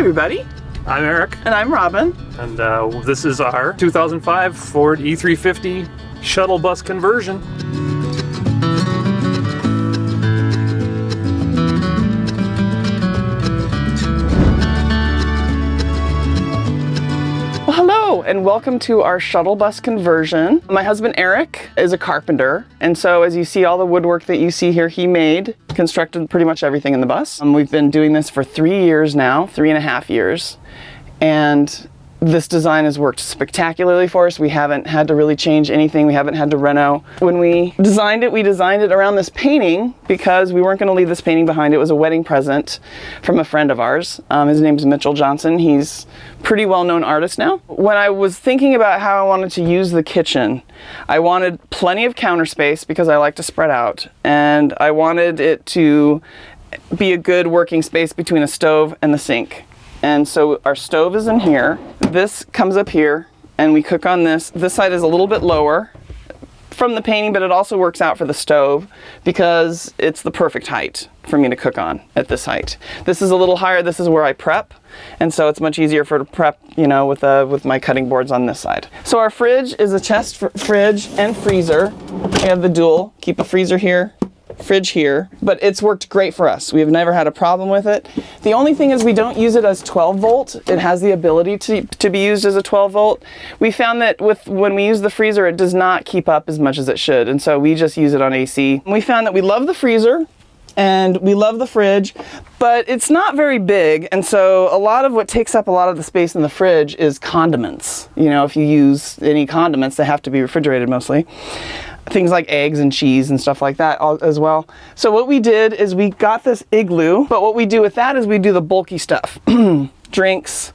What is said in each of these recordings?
everybody. I'm Eric. And I'm Robbyn. And this is our 2005 Ford E350 Shuttle bus conversion. Well, hello and welcome to our shuttle bus conversion. My husband Eric is a carpenter, and so as you see, all the woodwork that you see here he made, constructed pretty much everything in the bus. We've been doing this for 3 years now, 3.5 years, and this design has worked spectacularly for us. We haven't had to really change anything. We haven't had to reno. When we designed it around this painting because we weren't going to leave this painting behind. It was a wedding present from a friend of ours. His name's Mitchell Johnson. He's a pretty well-known artist now. When I was thinking about how I wanted to use the kitchen, I wanted plenty of counter space because I like to spread out, and I wanted it to be a good working space between a stove and the sink. And so our stove is in here. This comes up here and we cook on this. This side is a little bit lower from the painting, but it also works out for the stove because it's the perfect height for me to cook on at this height. This is a little higher. This is where I prep. And so it's much easier for to prep, you know, with my cutting boards on this side. So our fridge is a chest fridge and freezer. We have the dual, keep a freezer here, fridge here, but it's worked great for us. We have never had a problem with it. The only thing is we don't use it as 12 volt. It has the ability to be used as a 12 volt. We found that when we use the freezer, it does not keep up as much as it should, and so we just use it on AC. We found that we love the freezer and we love the fridge, but it's not very big, and so a lot of what takes up a lot of the space in the fridge is condiments. You know, if you use any condiments, they have to be refrigerated mostly. Things like eggs and cheese and stuff like that as well. So what we did is we got this igloo, but what we do with that is we do the bulky stuff. Drinks,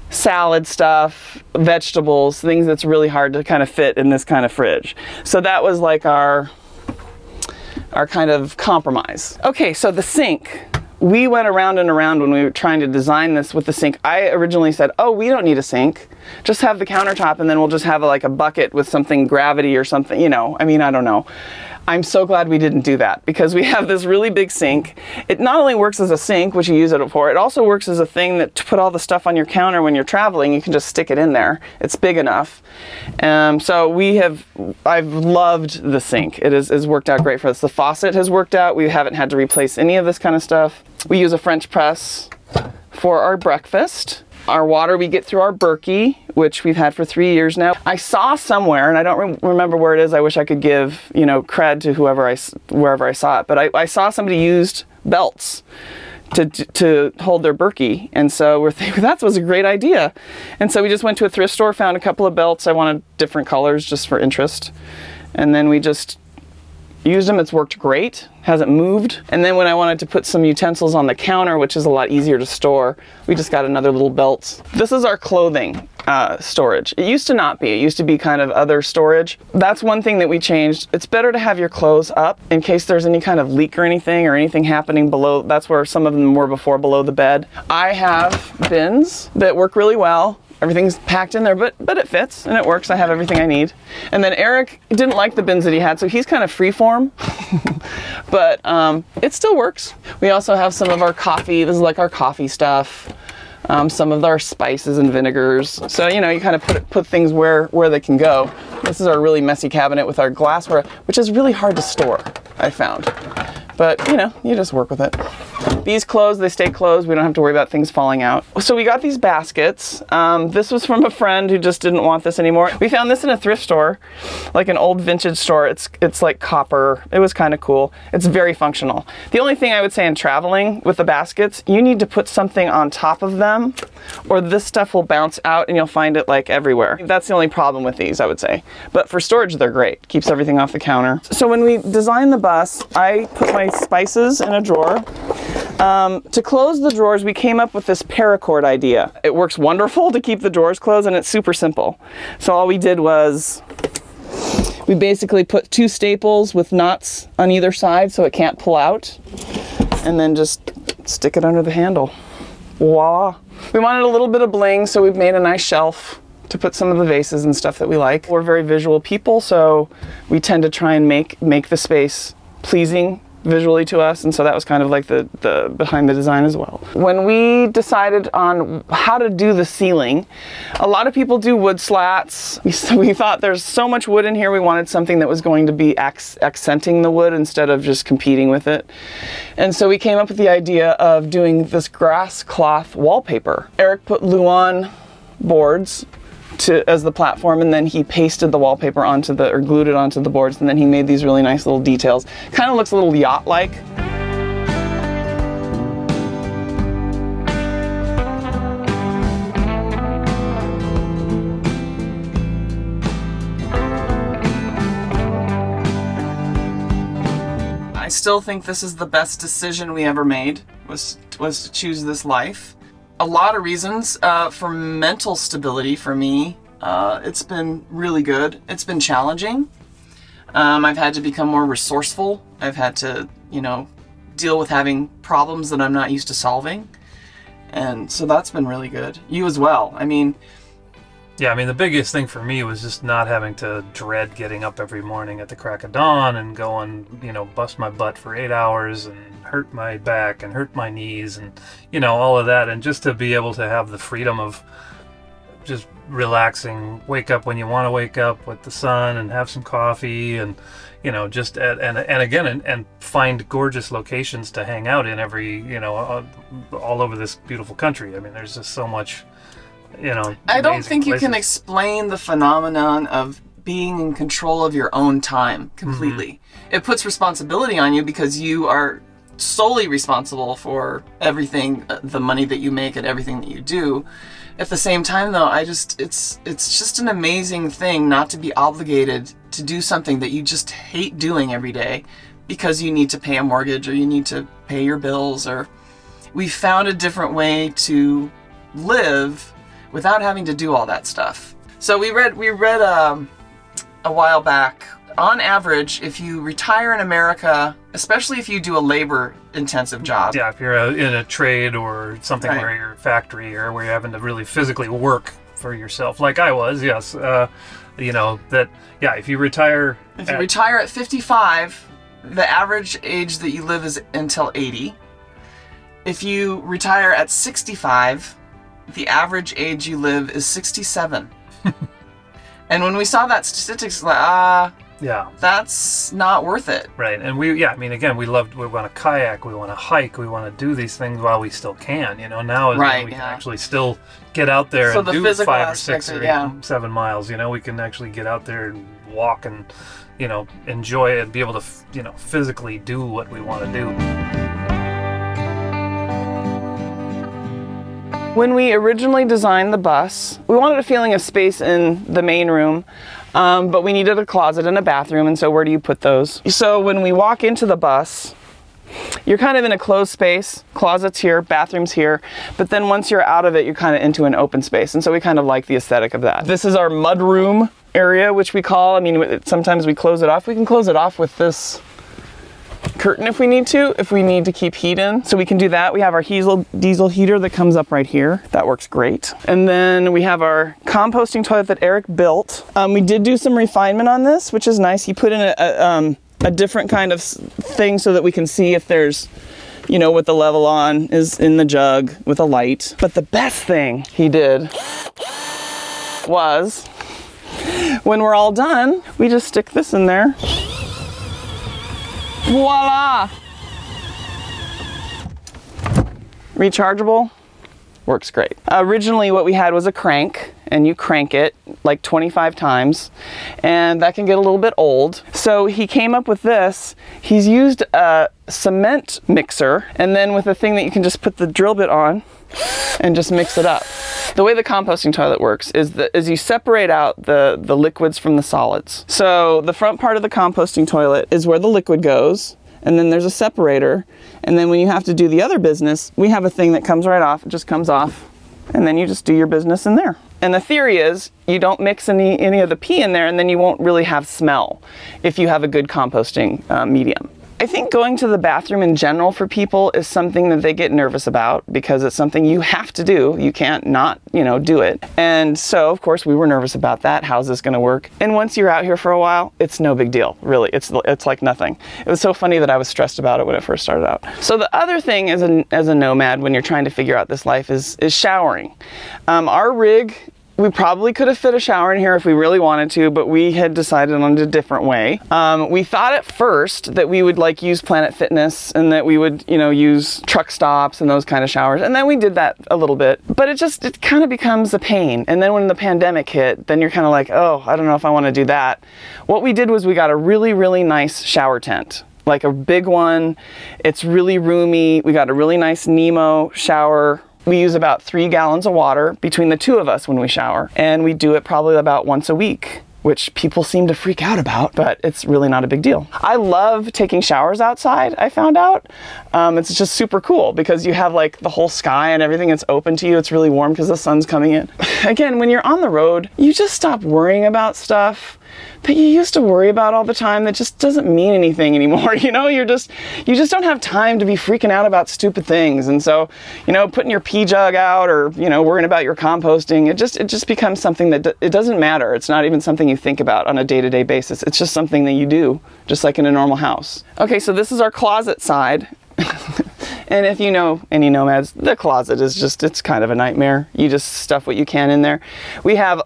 salad stuff, vegetables, things that's really hard to kind of fit in this kind of fridge. So that was like our kind of compromise. Okay, so the sink. We went around and around when we were trying to design this with the sink. I originally said, oh, we don't need a sink. Just have the countertop and then we'll just have like a bucket with something gravity or something, you know. I mean, I don't know. I'm so glad we didn't do that because we have this really big sink. It not only works as a sink, which you use it for, it also works as a thing that to put all the stuff on your counter when you're traveling, you can just stick it in there. It's big enough. So I've loved the sink. It has worked out great for us. The faucet has worked out. We haven't had to replace any of this kind of stuff. We use a French press for our breakfast. Our water we get through our Berkey, which we've had for 3 years now. I saw somewhere, and I don't remember where it is. I wish I could give, you know, cred to wherever I saw it. But I saw somebody used belts to hold their Berkey, and so we're thinking that was a great idea. And so we just went to a thrift store, found a couple of belts. I wanted different colors just for interest, and then we just used them. It's worked great, hasn't moved. And then when I wanted to put some utensils on the counter, which is a lot easier to store, we just got another little belt. This is our clothing storage. It used to not be. It used to be kind of other storage. That's one thing that we changed. It's better to have your clothes up in case there's any kind of leak or anything happening below. That's where some of them were before, below the bed. I have bins that work really well. Everything's packed in there, but it fits and it works. I have everything I need. And then Eric didn't like the bins that he had, so he's kind of freeform, but it still works. We also have some of our coffee. This is like our coffee stuff. Some of our spices and vinegars. So, you know, you kind of put things where they can go. This is our really messy cabinet with our glassware, which is really hard to store, I found. But, you know, you just work with it. These clothes, they stay closed. We don't have to worry about things falling out. So we got these baskets. This was from a friend who just didn't want this anymore. We found this in a thrift store, like an old vintage store. It's like copper. It was kind of cool. It's very functional. The only thing I would say in traveling with the baskets, you need to put something on top of them or this stuff will bounce out and you'll find it like everywhere. That's the only problem with these, I would say. But for storage, they're great. Keeps everything off the counter. So when we designed the bus, I put my spices in a drawer. To close the drawers, we came up with this paracord idea. It works wonderful to keep the drawers closed and it's super simple. So all we did was we basically put 2 staples with nuts on either side so it can't pull out, and then just stick it under the handle. Voila. We wanted a little bit of bling, so we've made a nice shelf to put some of the vases and stuff that we like. We're very visual people, so we tend to try and make the space pleasing visually to us, and so that was kind of like the behind the design as well. When we decided on how to do the ceiling, a lot of people do wood slats. We thought there's so much wood in here, we wanted something that was going to be accenting the wood instead of just competing with it. And so we came up with the idea of doing this grass cloth wallpaper. Eric put Luan boards as the platform, and then he pasted the wallpaper onto or glued it onto the boards, and then he made these really nice little details. Kind of looks a little yacht-like. I still think this is the best decision we ever made, was to choose this life. A lot of reasons. For mental stability for me, it's been really good. It's been challenging. I've had to become more resourceful. I've had to, you know, deal with having problems that I'm not used to solving. And so that's been really good. You as well. I mean, yeah, I mean, the biggest thing for me was just not having to dread getting up every morning at the crack of dawn and going, you know, bust my butt for 8 hours and hurt my back and hurt my knees and, you know, all of that. And just to be able to have the freedom of just relaxing, wake up when you want to wake up with the sun and have some coffee and, you know, just, and find gorgeous locations to hang out in every, you know, all over this beautiful country. I mean, there's just so much, you know, I don't think you can explain the phenomenon of being in control of your own time completely. Mm-hmm. It puts responsibility on you because you are solely responsible for everything, the money that you make and everything that you do. At the same time, though, it's just an amazing thing not to be obligated to do something that you just hate doing every day because you need to pay a mortgage or you need to pay your bills. Or we found a different way to live without having to do all that stuff. So we read a while back, on average, if you retire in America, especially if you do a labor-intensive job. Yeah, if you're in a trade or something right, where you're a factory or where you're having to really physically work for yourself, like I was, yes. You know, that, yeah, if you retire... If you retire at 55, the average age that you live is until 80. If you retire at 65, the average age you live is 67. And when we saw that statistics, like, yeah, that's not worth it. Right. And I mean, again, we want to kayak, we want to hike, we want to do these things while we still can, you know. Now is when we can actually still get out there and do 5 or 6 or 7 miles, you know. We can actually get out there and walk and, you know, enjoy it, be able to, you know, physically do what we want to do. When we originally designed the bus, we wanted a feeling of space in the main room, but we needed a closet and a bathroom, and so where do you put those? So when we walk into the bus, you're kind of in a closed space, closets here, bathrooms here, but then once you're out of it, you're kind of into an open space, and so we kind of like the aesthetic of that. This is our mudroom area, which we call, I mean, sometimes we close it off. We can close it off with this curtain if we need to keep heat in. So we can do that. We have our diesel heater that comes up right here. That works great. And then we have our composting toilet that Eric built. We did do some refinement on this, which is nice. He put in a different kind of thing so that we can see if there's, you know, what the level on is in the jug with a light. But the best thing he did was, when we're all done, we just stick this in there. Voila! Rechargeable, works great. Originally what we had was a crank, and you crank it like 25 times, and that can get a little bit old. So he came up with this. He's used a cement mixer, and then with a thing that you can just put the drill bit on and just mix it up. The way the composting toilet works is you separate out the liquids from the solids. So the front part of the composting toilet is where the liquid goes, and then there's a separator, and then when you have to do the other business, we have a thing that comes right off. It just comes off, and then you just do your business in there. And the theory is you don't mix any of the pee in there, and then you won't really have smell if you have a good composting medium. I think going to the bathroom in general for people is something that they get nervous about because it's something you have to do. You can't not, you know, do it. And so, of course, we were nervous about that. How's this going to work? And once you're out here for a while, it's no big deal, really. It's like nothing. It was so funny that I was stressed about it when it first started out. So the other thing as a nomad when you're trying to figure out this life is showering. Our rig, we probably could have fit a shower in here if we really wanted to, but we had decided on a different way. We thought at first that we would like use Planet Fitness and that we would, you know, use truck stops and those kind of showers. And then we did that a little bit, but it kind of becomes a pain. And then when the pandemic hit, then you're kind of like, oh, I don't know if I want to do that. What we did was we got a really, really nice shower tent. Like a big one. It's really roomy. We got a really nice Nemo shower. We use about 3 gallons of water between the two of us when we shower, and we do it probably about once a week, which people seem to freak out about, but it's really not a big deal. I love taking showers outside, I found out. It's just super cool because you have like the whole sky and everything is open to you. It's really warm because the sun's coming in. Again, when you're on the road, you just stop worrying about stuff that you used to worry about all the time that just doesn't mean anything anymore. You know, you just don't have time to be freaking out about stupid things. And so, you know, putting your pee jug out or, you know, worrying about your composting, it just becomes something that it doesn't matter. It's not even something you think about on a day-to-day basis. It's just something that you do, just like in a normal house. Okay, so this is our closet side. And if you know any nomads, the closet is just, it's kind of a nightmare. You just stuff what you can in there. We have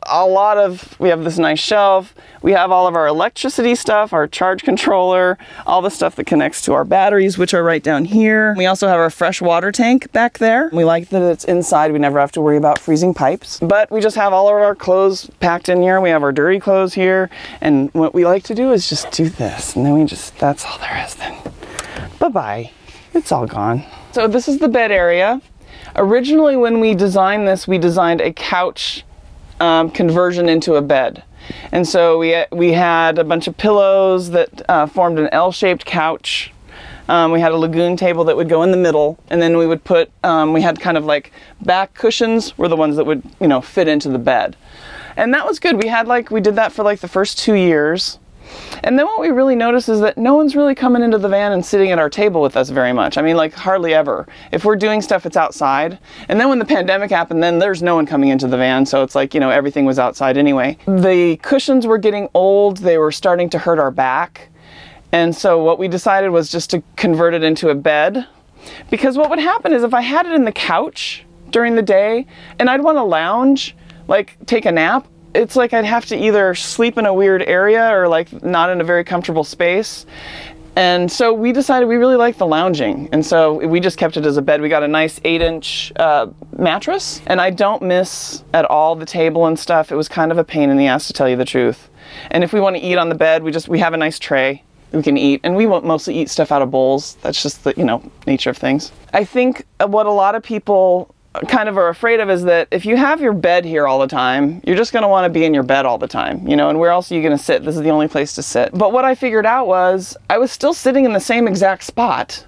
this nice shelf. We have all of our electricity stuff, our charge controller, all the stuff that connects to our batteries, which are right down here. We also have our fresh water tank back there. We like that it's inside. We never have to worry about freezing pipes. But we just have all of our clothes packed in here. We have our dirty clothes here. And what we like to do is just do this. And then that's all there is then. Bye-bye. It's all gone. So this is the bed area. Originally when we designed this, we designed a couch conversion into a bed. And so we had a bunch of pillows that formed an L-shaped couch. We had a lagoon table that would go in the middle, and then we would put, we had kind of like back cushions were the ones that would, you know, fit into the bed. And that was good. We did that for like the first 2 years. And then what we really noticed is that no one's really coming into the van and sitting at our table with us very much. I mean, like hardly ever. If we're doing stuff, it's outside. And then when the pandemic happened, then there's no one coming into the van. So it's like, you know, everything was outside anyway. The cushions were getting old. They were starting to hurt our back. And so what we decided was just to convert it into a bed. Because what would happen is if I had it in the couch during the day and I'd want to lounge, like take a nap, it's like I'd have to either sleep in a weird area or like not in a very comfortable space. And so we decided we really like the lounging. And so we just kept it as a bed. We got a nice 8-inch mattress, and I don't miss at all the table and stuff. It was kind of a pain in the ass, to tell you the truth. And if we want to eat on the bed, we have a nice tray we can eat, and we won't mostly eat stuff out of bowls. That's just the, you know, nature of things. I think what a lot of people kind of are afraid of is that if you have your bed here all the time, you're just going to want to be in your bed all the time, you know, and where else are you going to sit? This is the only place to sit. But what I figured out was I was still sitting in the same exact spot.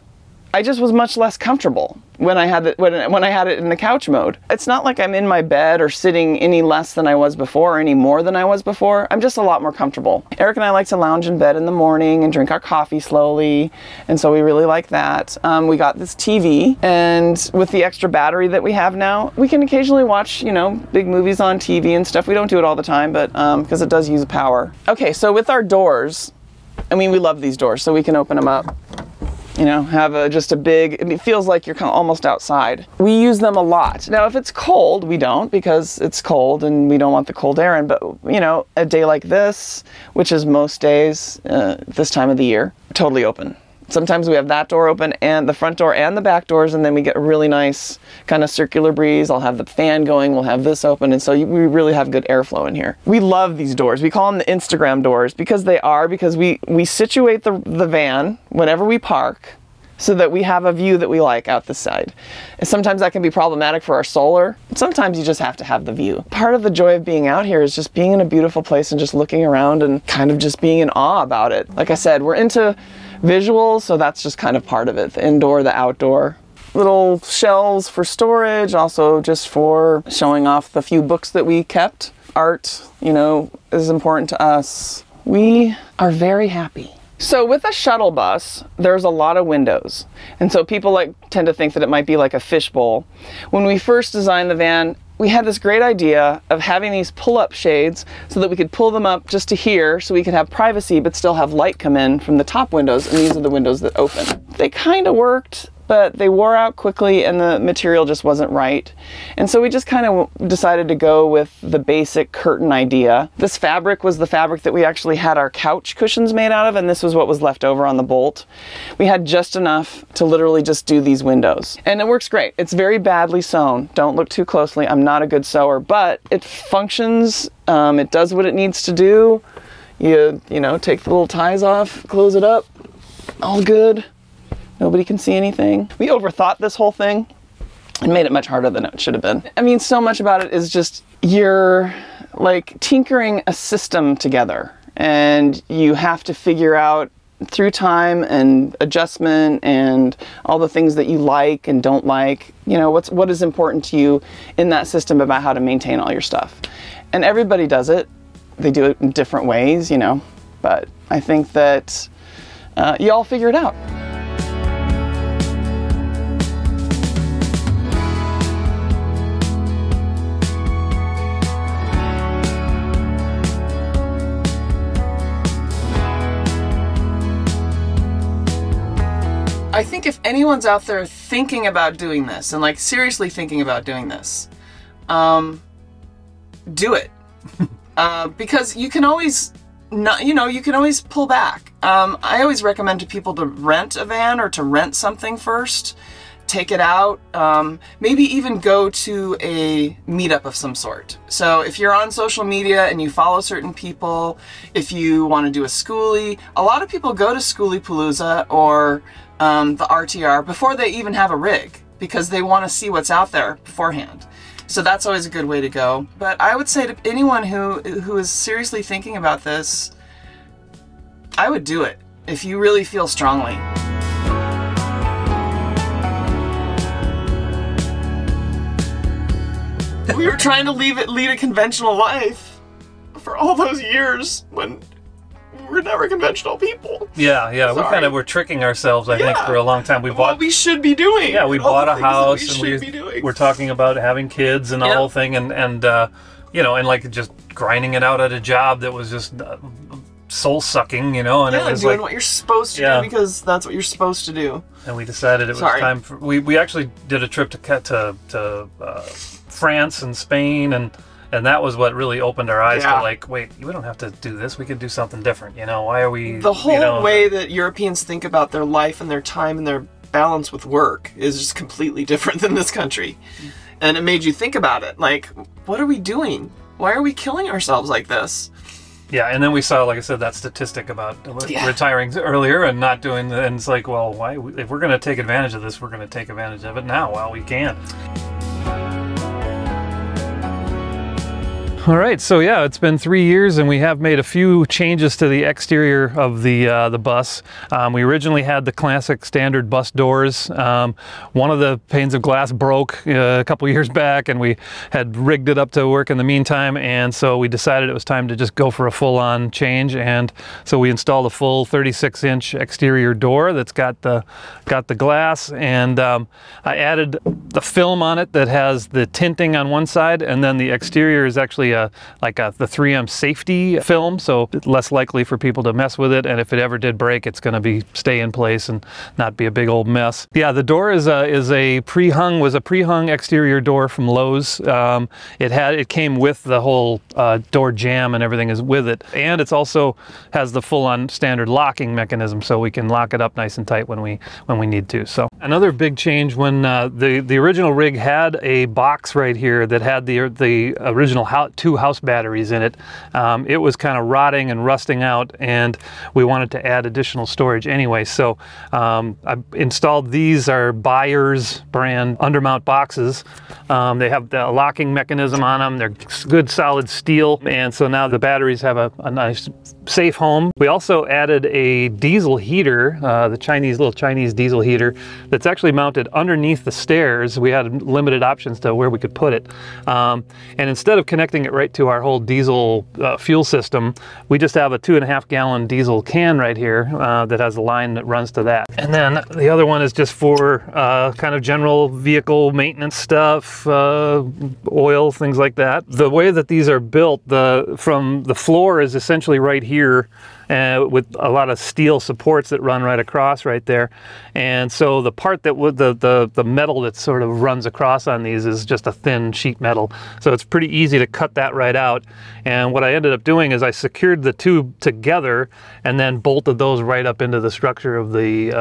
I just was much less comfortable when I had it in the couch mode. It's not like I'm in my bed or sitting any less than I was before or any more than I was before. I'm just a lot more comfortable. Eric and I like to lounge in bed in the morning and drink our coffee slowly, and so we really like that. We got this TV, and with the extra battery that we have now, we can occasionally watch, you know, big movies on TV and stuff. We don't do it all the time, but because it does use power. Okay, so with our doors, I mean, we love these doors, so we can open them up. You know, have just a big, it feels like you're kind of almost outside. We use them a lot. Now, if it's cold, we don't, because it's cold and we don't want the cold air in, but you know, a day like this, which is most days this time of the year, totally open. Sometimes we have that door open and the front door and the back doors, and then we get a really nice kind of circular breeze. I'll have the fan going, we'll have this open, and so we really have good airflow in here. We love these doors. We call them the Instagram doors because we situate the van whenever we park so that we have a view that we like out the side. And sometimes that can be problematic for our solar. Sometimes you just have to have the view. Part of the joy of being out here is just being in a beautiful place and just looking around and kind of just being in awe about it. Like I said, we're into visuals, so that's just kind of part of it. The indoor, the outdoor. Little shelves for storage, also just for showing off the few books that we kept. Art, you know, is important to us. We are very happy. So with a shuttle bus, there's a lot of windows. And so people tend to think that it might be like a fishbowl. When we first designed the van, we had this great idea of having these pull-up shades so that we could pull them up just to here so we could have privacy but still have light come in from the top windows, and these are the windows that open. They kind of worked, but they wore out quickly and the material just wasn't right. And so we just kind of decided to go with the basic curtain idea. This fabric was the fabric that we actually had our couch cushions made out of, and this was what was left over on the bolt. We had just enough to literally just do these windows. And it works great. It's very badly sewn. Don't look too closely. I'm not a good sewer, but it functions. It does what it needs to do. You know, take the little ties off, close it up, all good. Nobody can see anything. We overthought this whole thing and made it much harder than it should have been. I mean, so much about it is just you're like tinkering a system together, and you have to figure out through time and adjustment and all the things that you like and don't like, you know, what is important to you in that system about how to maintain all your stuff. And everybody does it. They do it in different ways, you know, but I think that you all figure it out. I think if anyone's out there thinking about doing this, and like seriously thinking about doing this, do it. Because you can always, you can always pull back. I always recommend to people to rent a van or to rent something first, take it out, maybe even go to a meetup of some sort. So if you're on social media and you follow certain people, if you want to do a schoolie, a lot of people go to Schoolie Palooza or the RTR before they even have a rig, because they want to see what's out there beforehand. So that's always a good way to go. But I would say to anyone who is seriously thinking about this, I would do it if you really feel strongly. We were trying to lead a conventional life for all those years when we're never conventional people. Yeah, we kind of were tricking ourselves, I think, for a long time. What we should be doing. Yeah, we bought a house and we're talking about having kids and the whole thing, and you know, and like just grinding it out at a job that was just soul sucking, you know, and it was doing like what you're supposed to do because that's what you're supposed to do. And we decided it was time for we actually did a trip to France and Spain, and that was what really opened our eyes to like, wait, we don't have to do this. We could do something different. You know, why are we... The whole way that Europeans think about their life and their time and their balance with work is just completely different than this country. And it made you think about it. Like, what are we doing? Why are we killing ourselves like this? Yeah, and then we saw, like I said, that statistic about retiring earlier and not doing and it's like, well, why? If we're going to take advantage of this, we're going to take advantage of it now while we can. All right, so yeah, it's been 3 years and we have made a few changes to the exterior of the bus. We originally had the classic standard bus doors. One of the panes of glass broke a couple years back and we had rigged it up to work in the meantime, and so we decided it was time to just go for a full-on change, and so we installed a full 36-inch exterior door that's got the glass, and I added the film on it that has the tinting on one side, and then the exterior is actually the 3M safety film, so it's less likely for people to mess with it, and if it ever did break, it's going to stay in place and not be a big old mess. Yeah, the door was a pre-hung exterior door from Lowe's. It came with the whole door jamb and everything is with it, and it's also has the full-on standard locking mechanism, so we can lock it up nice and tight when we need to. So another big change, when the original rig had a box right here that had the original two house batteries in it. It was kind of rotting and rusting out, and we wanted to add additional storage anyway. So I installed these are Buyers brand undermount boxes. They have the locking mechanism on them. They're good solid steel, and so now the batteries have a nice safe home. We also added a diesel heater, the little Chinese diesel heater, that's actually mounted underneath the stairs. We had limited options to where we could put it. And instead of connecting it right to our whole diesel fuel system, we just have a 2.5 gallon diesel can right here that has a line that runs to that. And then the other one is just for kind of general vehicle maintenance stuff, oil, things like that. The way that these are built, from the floor is essentially right here, with a lot of steel supports that run right across right there. And so the part that would the metal that sort of runs across on these is just a thin sheet metal. So it's pretty easy to cut that right out. And what I ended up doing is I secured the two together and then bolted those right up into the structure of the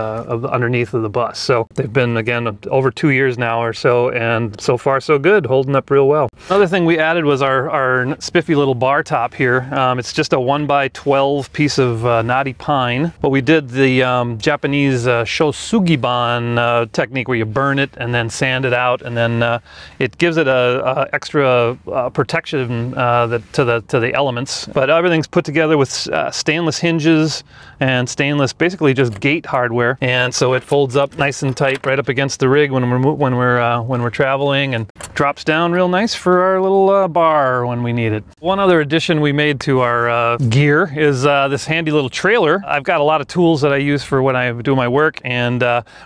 underneath of the bus. So they've been, again, over 2 years now or so, and so far so good, holding up real well. Another thing we added was our spiffy little bar top here. It's just a 1x12 piece of knotty pine, but we did the Japanese shosugiban technique, where you burn it and then sand it out, and then it gives it a extra protection to the elements. But everything's put together with stainless hinges and stainless, basically just gate hardware, and so it folds up nice and tight right up against the rig when we're traveling, and drops down real nice for our little bar when we need it. One other addition we made to our gear is this handy little trailer. I've got a lot of tools that I use for when I do my work, and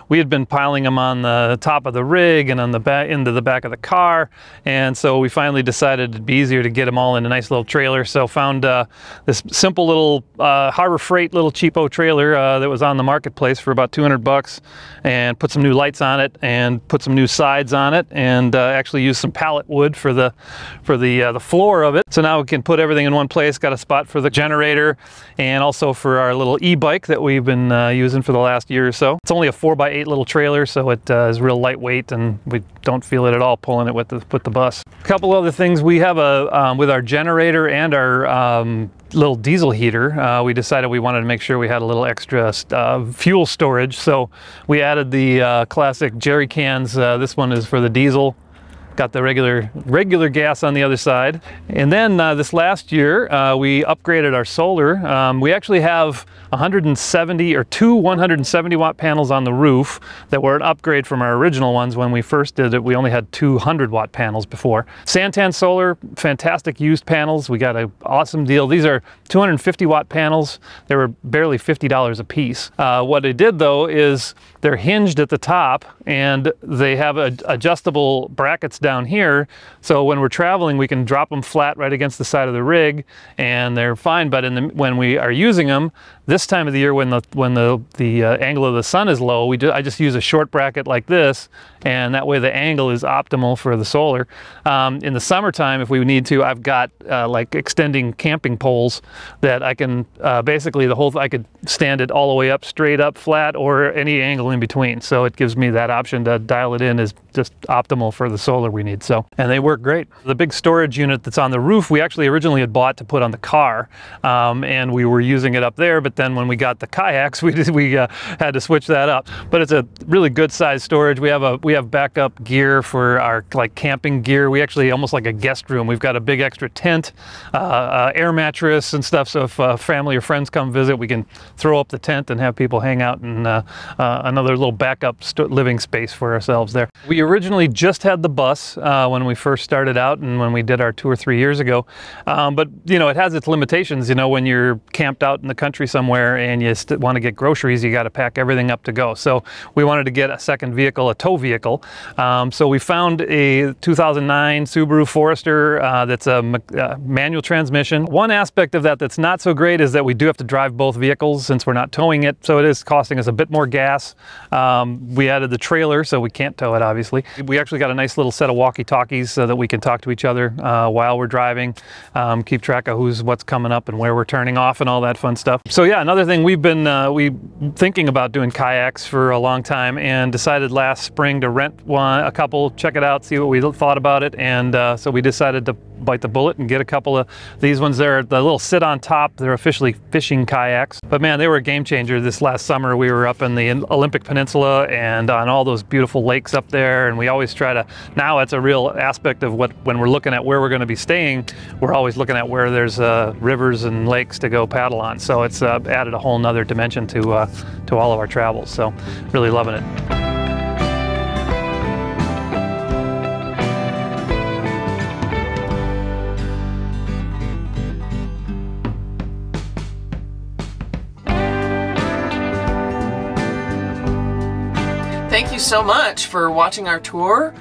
we had been piling them on the top of the rig and on the back into the back of the car, and so we finally decided it'd be easier to get them all in a nice little trailer. So found this simple little Harbor Freight little cheapo trailer that was on the marketplace for about 200 bucks, and put some new lights on it and put some new sides on it, and actually used some pallet wood for the floor of it. So now we can put everything in one place. Got a spot for the generator, and also for our little e-bike that we've been using for the last year or so. It's only a 4x8 little trailer, so it is real lightweight, and we don't feel it at all pulling it with the bus. A couple other things we have with our generator and our little diesel heater, we decided we wanted to make sure we had a little extra fuel storage, so we added the classic jerry cans. This one is for the diesel. Got the regular gas on the other side. And then this last year, we upgraded our solar. We actually have 170 or two 170 watt panels on the roof that were an upgrade from our original ones. When we first did it, we only had 200 watt panels before. Santan Solar, fantastic used panels. We got an awesome deal. These are 250 watt panels. They were barely $50 a piece. What they did though is they're hinged at the top, and they have adjustable brackets down here, so when we're traveling we can drop them flat right against the side of the rig and they're fine. But when we are using them this time of the year, when the angle of the sun is low, I just use a short bracket like this, and that way the angle is optimal for the solar. In the summertime, if we need to, I've got like extending camping poles that I can basically I could stand it all the way up, straight up, flat, or any angle in between. So it gives me that option to dial it in as just optimal for the solar we need. So, and they work great. The big storage unit that's on the roof, we actually originally had bought to put on the car, and we were using it up there, but then when we got the kayaks, we had to switch that up. But it's a really good size storage. We have backup gear for our like camping gear. We actually almost like a guest room. We've got a big extra tent, air mattress and stuff, so if family or friends come visit, we can throw up the tent and have people hang out in another little backup living space for ourselves there. We originally just had the bus when we first started out and when we did our 2 or 3 years ago, but you know, it has its limitations. You know, when you're camped out in the country somewhere and you want to get groceries, you got to pack everything up to go. So we wanted to get a second vehicle, a tow vehicle. So we found a 2009 Subaru Forester that's a manual transmission. One aspect of that that's not so great is that we do have to drive both vehicles since we're not towing it, so it is costing us a bit more gas. We added the trailer, so we can't tow it, obviously. We actually got a nice little set of walkie-talkies so that we can talk to each other while we're driving, keep track of what's coming up and where we're turning off and all that fun stuff. So yeah, another thing, we've been thinking about doing kayaks for a long time, and decided last spring to rent a couple, check it out, see what we thought about it, and so we decided to bite the bullet and get a couple of these ones there. The little sit on top, they're officially fishing kayaks. But man, they were a game changer. This last summer we were up in the Olympic Peninsula and on all those beautiful lakes up there, and we always try to, now it's a real aspect of when we're looking at where we're going to be staying, we're always looking at where there's rivers and lakes to go paddle on. So it's added a whole nother dimension to all of our travels. So really loving it. Thank you so much for watching our tour.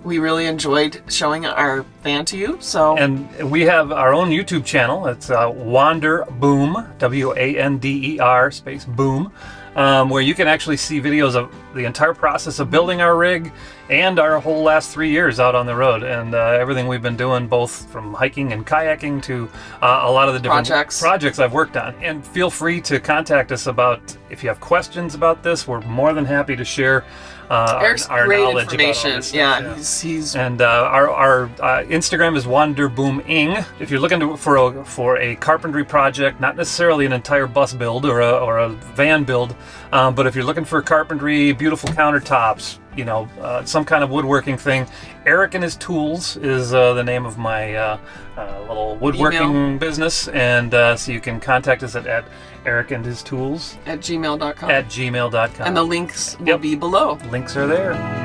We really enjoyed showing our van to you. And we have our own YouTube channel. It's Wander Boom, W-A-N-D-E-R space boom, where you can actually see videos of the entire process of building our rig and our whole last 3 years out on the road, and everything we've been doing, both from hiking and kayaking to a lot of the different projects I've worked on. And feel free to contact us about, if you have questions about this, we're more than happy to share Eric's our great knowledge information. about all this Yeah, stuff. he's and our Instagram is wanderbooming. If you're looking for a carpentry project, not necessarily an entire bus build or a van build, but if you're looking for carpentry, beautiful countertops, you know, some kind of woodworking thing, Eric and His Tools is the name of my little woodworking business, and so you can contact us at Eric and His Tools at gmail.com. And the links will be below. Links are there.